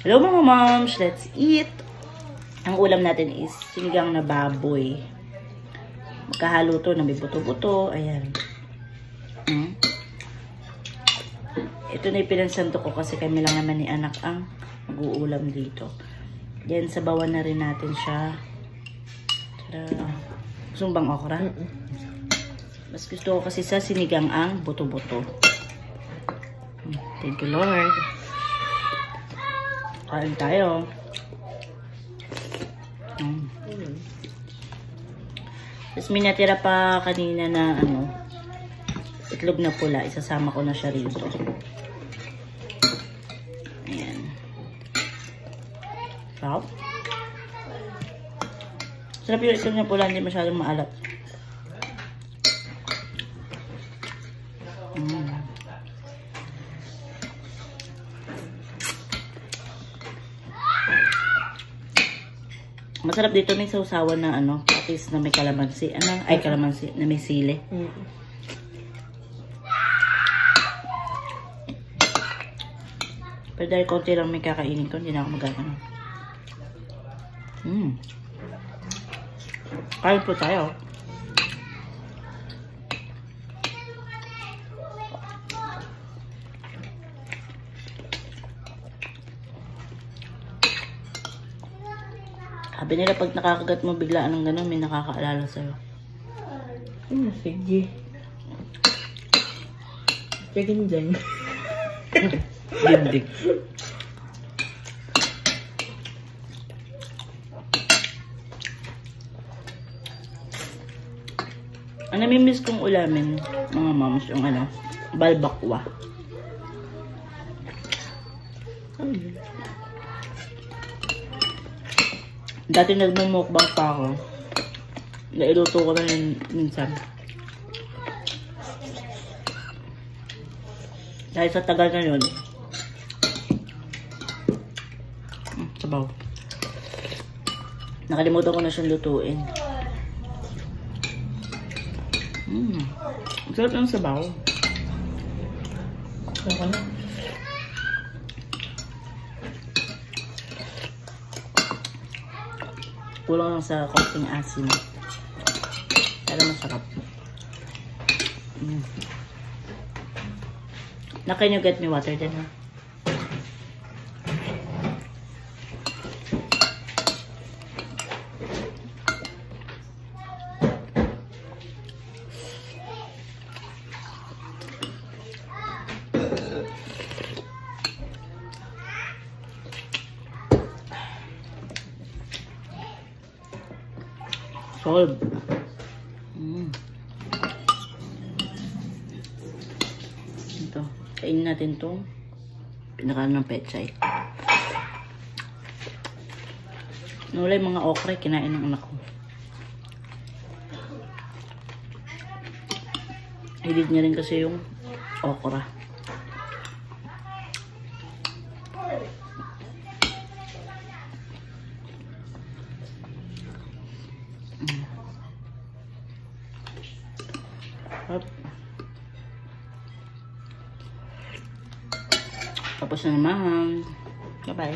Hello mga moms, let's eat! Ang ulam natin is sinigang na baboy. Magkahalo to na may buto-buto. Ayan. Ito na ipinansanto ko kasi kami lang naman ni anak ang mag-uulam dito. Yan, sabawan na rin natin siya. Tara. Gusto mo bang okra? Mas gusto ko kasi sa sinigang ang buto-buto. Thank you, Lord. Kain tayo. Tapos may natira pa kanina na itlog na pula. Isasama ko na siya rito. Ayan. Sarap. Sarap yung itlog na pula. Hindi masyadong maalat. Masarap dito may sausawan na patis na may kalamansi. Ay, kalamansi na may sili. Pero dahil konti lang may kakainin ko, hindi na ako magagano. Kain po tayo. Sabi nila pag nakakagat mo biglaan ng gano'n, may nakakaalala sa'yo. Sige. Chicken din. Dindig. Ang namimiss kong ulamin, mga moms, yung balbakwa. Dati nagmumukbang pa ako. Nailuto ko na yun minsan. Dahil sa tagal na yun. Sabaw. Nakalimutan ko na siyang lutuin. Ang sarap ng sabaw. Saka na. Kulang lang sa konting asin. Pero masarap. Now, can you get me water then? Huh? Solve. Ito. Kainin natin itong pinakain ng pechay. Nawala yung mga okra, kinain ng anak ko. Hilig niya rin kasi yung okra. Tapos na naman. Bye-bye.